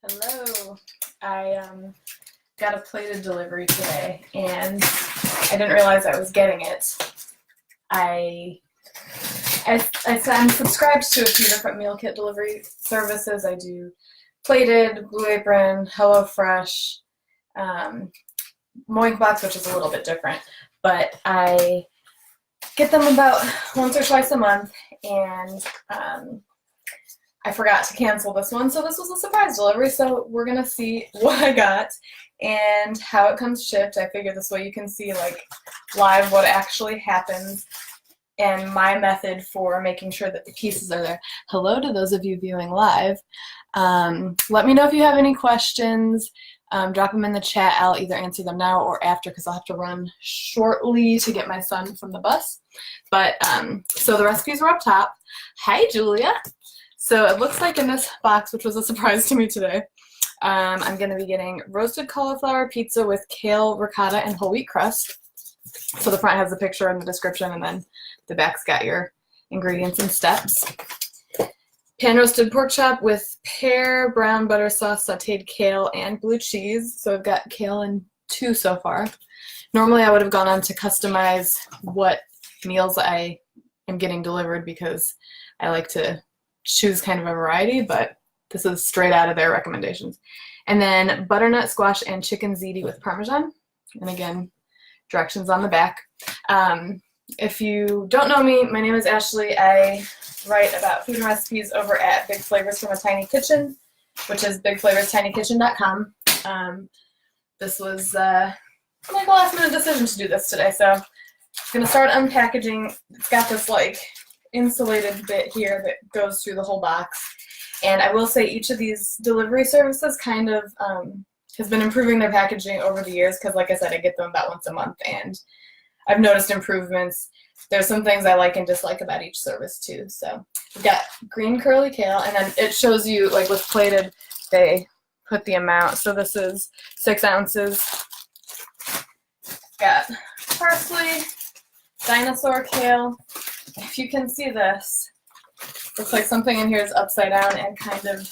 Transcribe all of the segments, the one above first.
Hello. I got a plated delivery today, and I didn't realize I was getting it. I'm subscribed to a few different meal kit delivery services. I do Plated, Blue Apron, HelloFresh, Moink box, which is a little bit different, but I get them about once or twice a month, and I forgot to cancel this one, so this was a surprise delivery, so we're going to see what I got and how it comes shipped. I figure this way you can see like live what actually happens and my method for making sure that the pieces are there. Hello to those of you viewing live. Let me know if you have any questions. Drop them in the chat. I'll either answer them now or after because I'll have to run shortly to get my son from the bus. But so the recipes were up top. Hi, Julia. So it looks like in this box, which was a surprise to me today, I'm going to be getting roasted cauliflower pizza with kale, ricotta, and whole wheat crust. So the front has a picture in the description, and then the back's got your ingredients and steps. Pan roasted pork chop with pear, brown butter sauce, sauteed kale, and blue cheese. So I've got kale in 2 so far. Normally I would have gone on to customize what meals I am getting delivered because I like to choose kind of a variety, but this is straight out of their recommendations. And then butternut squash and chicken ziti with Parmesan. And again, directions on the back. If you don't know me, my name is Ashley. I write about food and recipes over at Big Flavors from a Tiny Kitchen, which is bigflavorstinyKitchen.com. This was like a last minute decision to do this today, so I'm going to start unpackaging. It's got this like insulated bit here that goes through the whole box. And I will say each of these delivery services kind of has been improving their packaging over the years because, like I said, I get them about once a month, and I've noticed improvements. There's some things I like and dislike about each service too. So we've got green curly kale, and then it shows you, like with Plated, they put the amount. So this is 6 ounces. Got parsley, dinosaur kale. If you can see this, looks like something in here is upside down and kind of,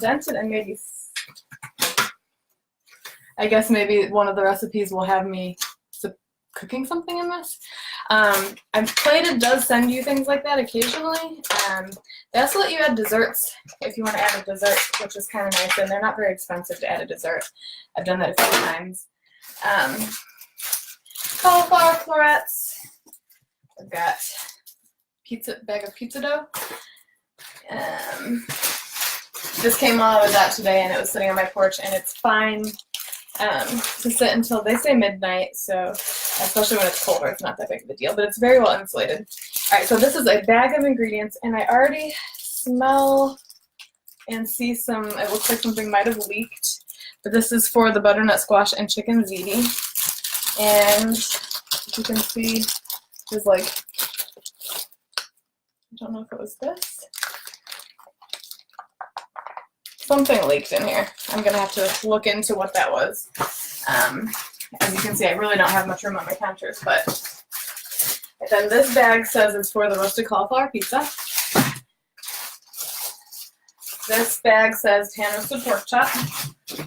dented and maybe, I guess maybe one of the recipes will have me cooking something in this. Plated does send you things like that occasionally. They also let you add desserts if you want to add a dessert, which is kind of nice, and they're not very expensive to add a dessert. I've done that a few times. Cauliflower florets. I've got bag of pizza dough. This came while I was out today, and it was sitting on my porch, and it's fine to sit until, they say, midnight, so especially when it's colder, it's not that big of a deal, but it's very well insulated. All right, so this is a bag of ingredients, and I already smell and see some, it looks like something might have leaked, but this is for the butternut squash and chicken ziti, and you can see there's like, I don't know if it was this. Something leaked in here. I'm going to have to look into what that was. As you can see, I really don't have much room on my counters, but and then this bag says it's for the roasted cauliflower pizza. This bag says pan roasted pork chop.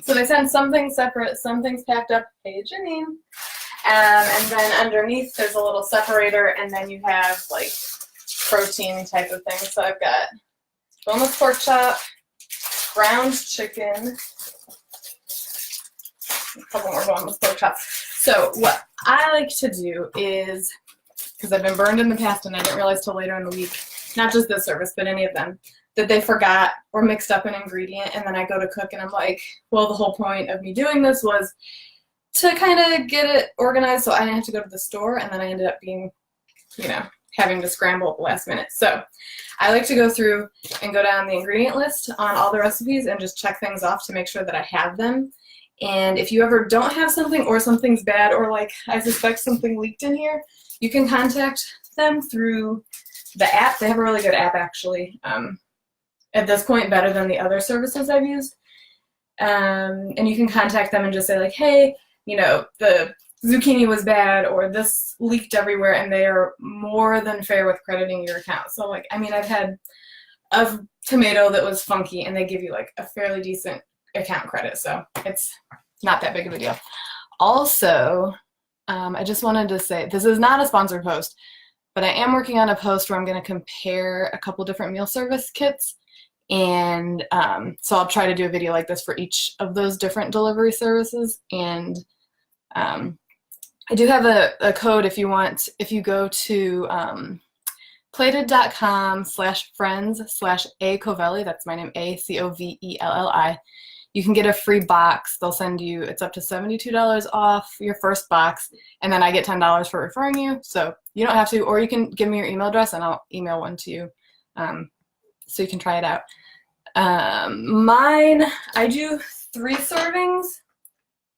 So they send some things separate, some things packed up. Hey, Janine. And then underneath there's a little separator, and then you have like protein type of thing. So I've got boneless pork chop, ground chicken, a couple more boneless pork chops. So what I like to do is, because I've been burned in the past and I didn't realize till later in the week, not just this service, but any of them, that they forgot or mixed up an ingredient, and then I go to cook and I'm like, well, the whole point of me doing this was to kind of get it organized so I didn't have to go to the store, and then I ended up being, having to scramble at the last minute. So I like to go through and go down the ingredient list on all the recipes and just check things off to make sure that I have them. And if you ever don't have something, or something's bad, or like I suspect something leaked in here, you can contact them through the app. They have a really good app, actually. At this point, better than the other services I've used. And you can contact them and just say like, hey, the zucchini was bad, or this leaked everywhere, and they are more than fair with crediting your account. So like, I mean, I've had of tomato that was funky, and they give you like a fairly decent account credit, so it's not that big of a deal. Also, I just wanted to say, this is not a sponsored post, but I am working on a post where I'm going to compare a couple different meal service kits, and so I'll try to do a video like this for each of those different delivery services. And I do have a code if you want. If you go to plated.com/friends/acovelli, that's my name, ACOVELLI, you can get a free box. They'll send you, it's up to $72 off your first box, and then I get $10 for referring you. So you don't have to, or you can give me your email address and I'll email one to you, so you can try it out. Mine, I do 3 servings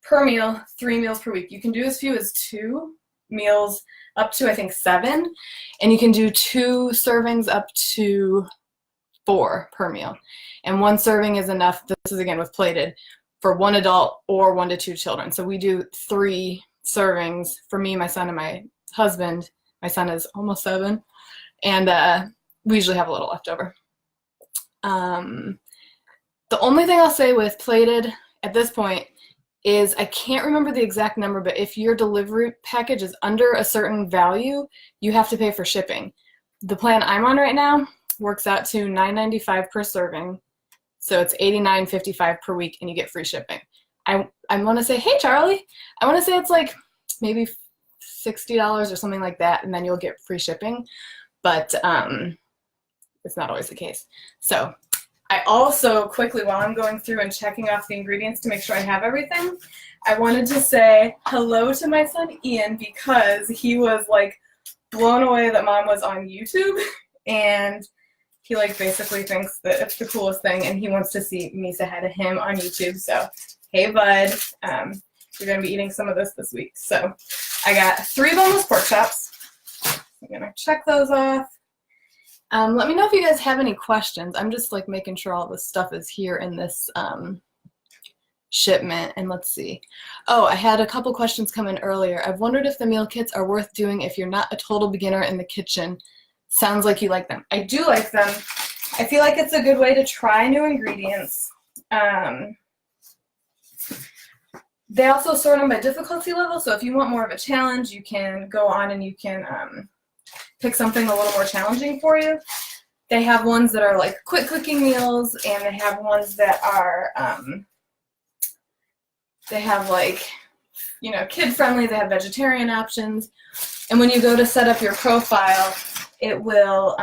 per meal, 3 meals per week. You can do as few as 2 meals up to, I think, 7, and you can do 2 servings up to 4 per meal. And 1 serving is enough, this is again with plated, for 1 adult or 1 to 2 children. So we do 3 servings for me, my son, and my husband. My son is almost 7, and we usually have a little left over. The only thing I'll say with plated at this point is, I can't remember the exact number, but if your delivery package is under a certain value, you have to pay for shipping. The plan I'm on right now works out to $9.95 per serving, so it's $89.55 per week, and you get free shipping. I want to say, hey Charlie, I want to say it's like maybe $60 or something like that, and then you'll get free shipping, but it's not always the case. So I also, quickly, while I'm going through and checking off the ingredients to make sure I have everything, I wanted to say hello to my son Ian, because he was like blown away that Mom was on YouTube, and he like basically thinks that it's the coolest thing, and he wants to see me say hi to him on YouTube. So hey bud, you're gonna be eating some of this week. So I got 3 boneless pork chops. I'm gonna check those off. Let me know if you guys have any questions. I'm just like making sure all this stuff is here in this shipment. And let's see. Oh, I had a couple questions come in earlier. I've wondered if the meal kits are worth doing if you're not a total beginner in the kitchen. Sounds like you like them. I do like them. I feel like it's a good way to try new ingredients. They also sort them by difficulty level, so if you want more of a challenge, you can go on and you can pick something a little more challenging for you. They have ones that are like quick cooking meals, and they have ones that are, they have like, you know, kid friendly, they have vegetarian options. And when you go to set up your profile, it will,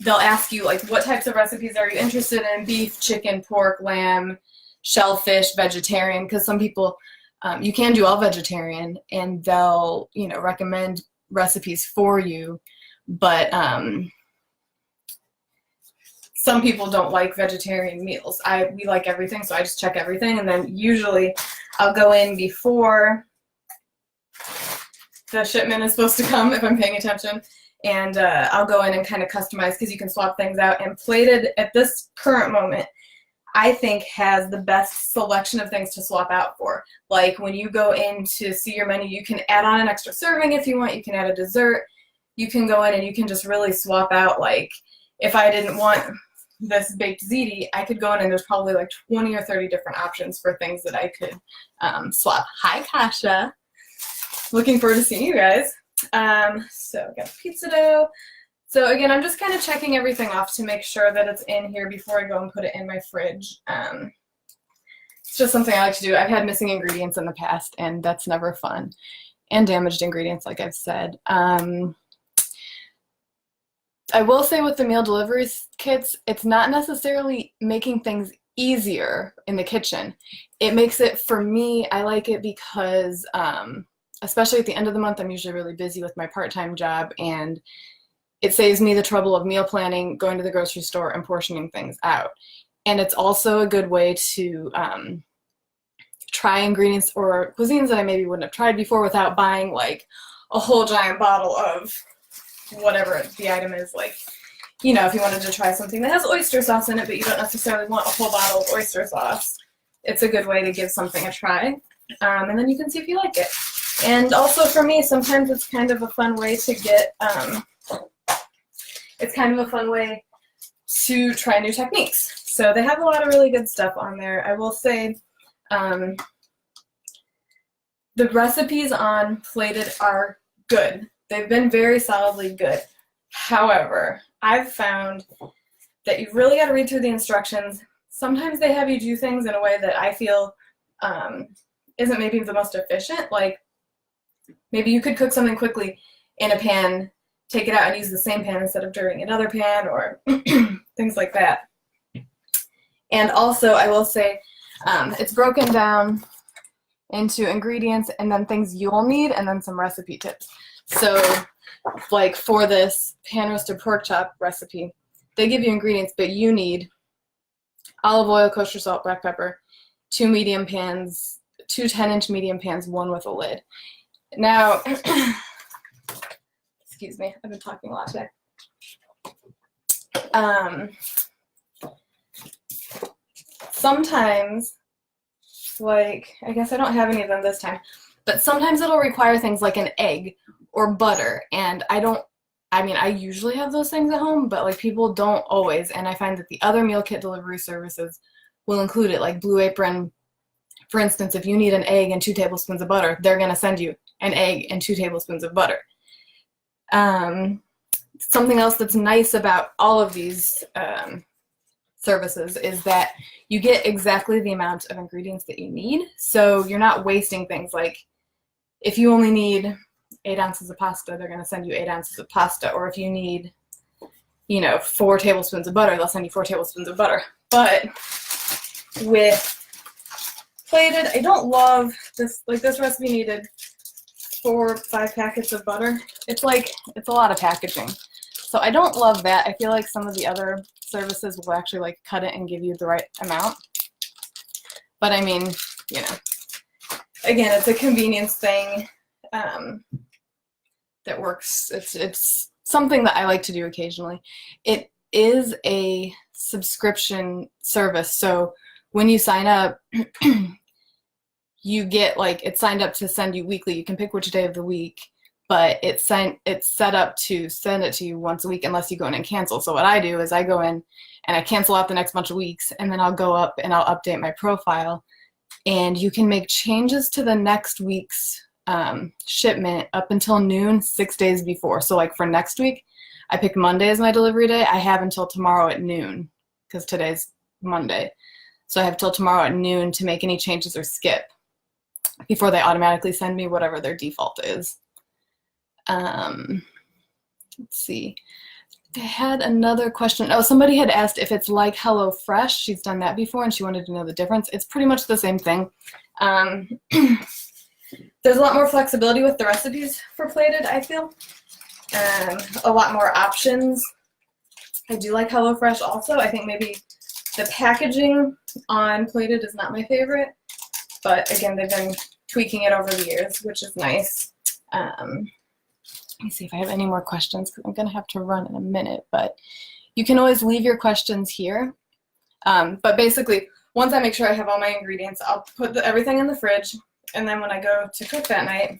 they'll ask you like, what types of recipes are you interested in? Beef, chicken, pork, lamb, shellfish, vegetarian, because some people, you can do all vegetarian, and they'll, you know, recommend recipes for you, but some people don't like vegetarian meals. We like everything, so I just check everything, and then usually I'll go in before the shipment is supposed to come, if I'm paying attention, and I'll go in and kind of customize, because you can swap things out. And Plated, at this current moment, I think has the best selection of things to swap out for. Like when you go in to see your menu, you can add on an extra serving if you want, you can add a dessert, you can go in and you can just really swap out. Like if I didn't want this baked ziti, I could go in and there's probably like 20 or 30 different options for things that I could swap. Hi Kasha, looking forward to seeing you guys. So I got pizza dough. So again, I'm just kind of checking everything off to make sure that it's in here before I go and put it in my fridge. It's just something I like to do. I've had missing ingredients in the past, and that's never fun. And damaged ingredients, like I've said. I will say with the meal delivery kits, it's not necessarily making things easier in the kitchen. It makes it, for me, I like it because, especially at the end of the month, I'm usually really busy with my part-time job, and it saves me the trouble of meal planning, going to the grocery store, and portioning things out. And it's also a good way to try ingredients or cuisines that I maybe wouldn't have tried before without buying like a whole giant bottle of whatever the item is. Like, you know, if you wanted to try something that has oyster sauce in it, but you don't necessarily want a whole bottle of oyster sauce, it's a good way to give something a try. And then you can see if you like it. And also for me, sometimes it's kind of a fun way to get it's kind of a fun way to try new techniques. So they have a lot of really good stuff on there. I will say the recipes on Plated are good. They've been very solidly good. However, I've found that you really got to read through the instructions. Sometimes they have you do things in a way that I feel isn't maybe the most efficient. Like maybe you could cook something quickly in a pan, take it out and use the same pan instead of dirtying another pan, or things like that. And also, I will say, it's broken down into ingredients and then things you'll need and then some recipe tips. So, like for this pan roasted pork chop recipe, they give you ingredients, but you need olive oil, kosher salt, black pepper, 2 medium pans, 2 10-inch medium pans, 1 with a lid. Now, excuse me, I've been talking a lot today. Sometimes, like, I guess I don't have any of them this time, but sometimes it'll require things like an egg or butter, and I usually have those things at home, but like people don't always, and I find that the other meal kit delivery services will include it, like Blue Apron. For instance, if you need an egg and 2 tablespoons of butter, they're going to send you an egg and 2 tablespoons of butter. Something else that's nice about all of these services is that you get exactly the amount of ingredients that you need, so you're not wasting things. Like if you only need 8 ounces of pasta, they're going to send you 8 ounces of pasta, or if you need 4 tablespoons of butter, they'll send you 4 tablespoons of butter. But with Plated, I don't love this. Like this recipe needed 4 or 5 packets of butter. It's a lot of packaging, so I don't love that. I feel like some of the other services will actually like cut it and give you the right amount. But I mean, again, it's a convenience thing that works. It's something that I like to do occasionally. It is a subscription service, so when you sign up, you get it's signed up to send you weekly. You can pick which day of the week, but it's set up to send it to you once a week unless you go in and cancel. So what I do is I go in and I cancel out the next bunch of weeks, and then I'll go up and I'll update my profile, and you can make changes to the next week's shipment up until noon 6 days before. So like for next week, I picked Monday as my delivery day. I have until tomorrow at noon because today's Monday. So I have till tomorrow at noon to make any changes or skip before they automatically send me whatever their default is. Let's see. I had another question. Oh, somebody had asked if it's like HelloFresh. She's done that before and she wanted to know the difference. It's pretty much the same thing. There's a lot more flexibility with the recipes for Plated, I feel. A lot more options. I do like HelloFresh also. I think maybe the packaging on Plated is not my favorite, but again, they've been tweaking it over the years, which is nice. Let me see if I have any more questions because I'm going to have to run in a minute, but you can always leave your questions here. But basically, once I make sure I have all my ingredients, I'll put everything in the fridge, and then when I go to cook that night,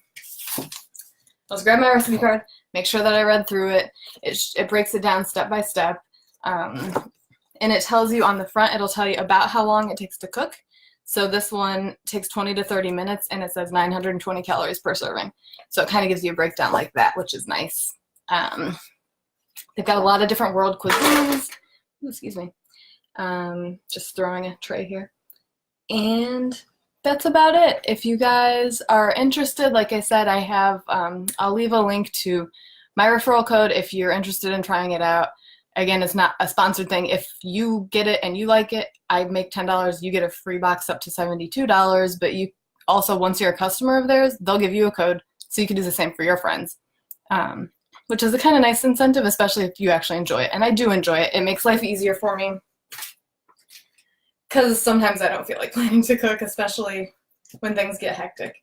I'll just grab my recipe card, make sure that I read through it. It breaks it down step by step. And it tells you on the front, it'll tell you about how long it takes to cook. So this one takes 20 to 30 minutes, and it says 920 calories per serving. So it kind of gives you a breakdown like that, which is nice. They've got a lot of different world cuisines. Ooh, excuse me. Just throwing a tray here. And that's about it. If you guys are interested, like I said, I have, I'll leave a link to my referral code if you're interested in trying it out. Again, it's not a sponsored thing. If you get it and you like it, I make $10. You get a free box up to $72. But you also, once you're a customer of theirs, they'll give you a code so you can do the same for your friends, which is a kind of nice incentive, especially if you actually enjoy it. And I do enjoy it. It makes life easier for me because sometimes I don't feel like planning to cook, especially when things get hectic.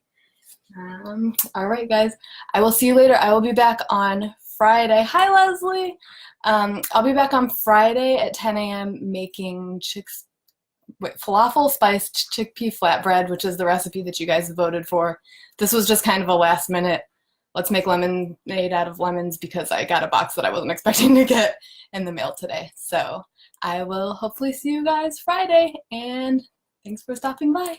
All right, guys. I will see you later. I will be back on Friday. Hi, Leslie. I'll be back on Friday at 10 a.m. making falafel spiced chickpea flatbread, which is the recipe that you guys voted for. This was just kind of a last minute, let's make lemonade out of lemons because I got a box that I wasn't expecting to get in the mail today. So I will hopefully see you guys Friday, and thanks for stopping by.